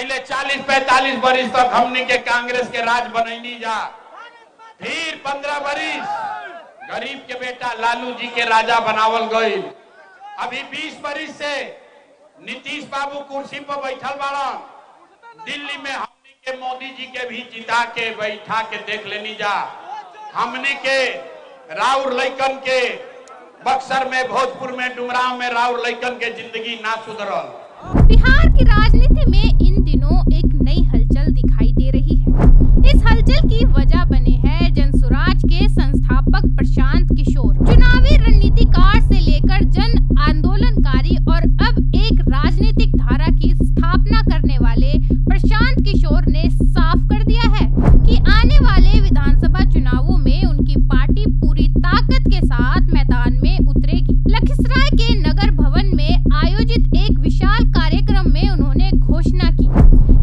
पहले 40-45 बरिस तक हमने के कांग्रेस के राज बनैनी जा, फिर 15 बरिस गरीब के बेटा लालू जी के राजा बनावल गई। अभी 20 बरिस से नीतीश बाबू कुर्सी पर बैठल बाड़न। दिल्ली में हमने के मोदी जी के भी जिता के बैठा के देख लेनी जा। हमने के राउर लइकन के बक्सर में, भोजपुर में, डुमराव में राउर लइकन के जिंदगी ना सुधरल। बिहार की राजनीति में इन दिनों एक नई हलचल दिखाई दे रही है। इस हलचल की वजह बने हैं जनसुराज के संस्थापक प्रशांत किशोर। चुनावी रणनीतिकार से लेकर जन आंदोलनकारी और अब एक राजनीतिक धारा की स्थापना करने वाले प्रशांत किशोर ने साफ कर दिया है कि आने वाले विधानसभा चुनावों में उनकी पार्टी पूरी ताकत के साथ मैदान में उतरेगी। लखीसराय के नगर भवन में आयोजित एक विशाल कार्यक्रम में उन्होंने घोषणा की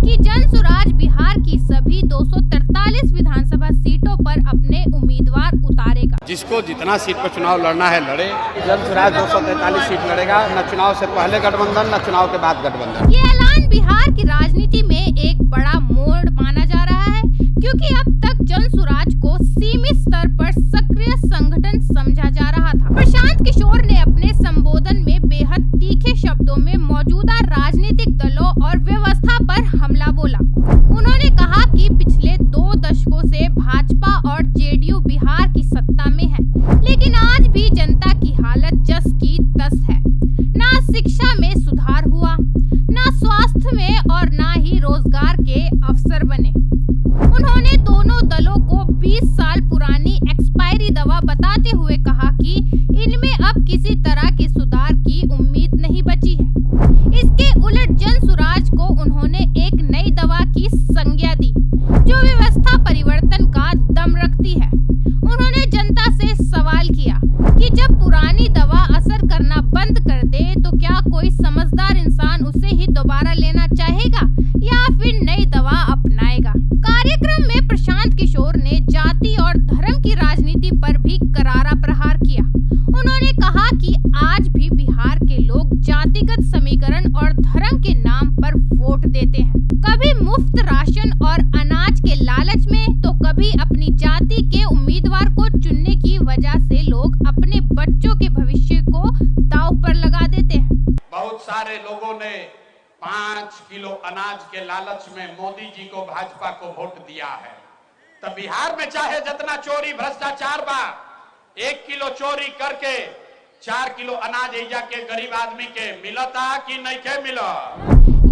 कि जनसुराज बिहार की सभी 243 विधानसभा सीटों पर अपने उम्मीदवार उतारेगा। जिसको जितना सीट पर चुनाव लड़ना है लड़े। जनसुराज 243 सीट लड़ेगा, न चुनाव से पहले गठबंधन, न चुनाव के बाद गठबंधन। ये ऐलान बिहार की राजनीति में एक बड़ा मोड़ माना जा रहा है, क्योंकि अब तक जनसुराज को सीमित स्तर पर सक्रिय संगठन समझा जा रहा था। प्रशांत किशोर ने अपने संबोधन में बेहद तीखे शब्दों में मौजूदा राजनीतिक दलों और व्यवस्था पर हमला बोला। उन्होंने कहा कि पिछले 2 दशकों से भाजपा और जेडीयू बिहार की सत्ता में है, लेकिन आज भी जनता की हालत जस की तस है। ना शिक्षा में सुधार हुआ, ना स्वास्थ्य में और ना ही रोजगार के अवसर बने। उन्होंने दोनों दलों को 20 साल पुरानी एक्सपायरी दवा बताते हुए कहा कि इनमें अब किसी तरह के सुधार की उम्मीद नहीं बची है। इसके उलट जनसुराज को उन्होंने एक नई दवा की संज्ञा दी, जो व्यवस्था परिवर्तन का दम रखती है। उन्होंने जनता से सवाल किया कि जब पुरानी दवा असर करना बंद कर दे तो क्या कोई समझदार इंसान उसे ही दोबारा लेना चाहेगा या फिर नई दवा अपनाएगा। कार्यक्रम में प्रशांत किशोर ने जाति और धर्म की राजनीति पर भी करारा प्रहार किया। उन्होंने कहा कि आज भी बिहार के लोग जातिगत समीकरण और धर्म के नाम पर वोट देते हैं, कभी मुफ्त राशन और अनाज के लालच में, तो कभी अपनी जाति के उम्मीदवार को चुनने की वजह से लोग अपने बच्चों के भविष्य को दांव पर लगा देते हैं। बहुत सारे लोगों ने 5 किलो अनाज के लालच में मोदी जी को, भाजपा को वोट दिया है। तब बिहार में चाहे जितना चोरी भ्रष्टाचार बा, 1 किलो चोरी करके 4 किलो अनाज एजा के गरीब आदमी के मिलता कि नहीं के मिला।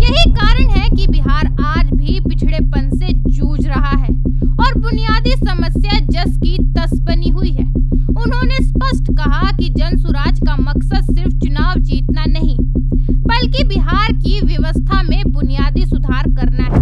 यही कारण है कि बिहार आज भी पिछड़ेपन से जूझ रहा है और बुनियादी समस्या जस की तस बनी हुई है। उन्होंने स्पष्ट कहा कि जनसुराज का मकसद सिर्फ चुनाव जीतना नहीं, बल्कि बिहार की व्यवस्था में बुनियादी सुधार करना है।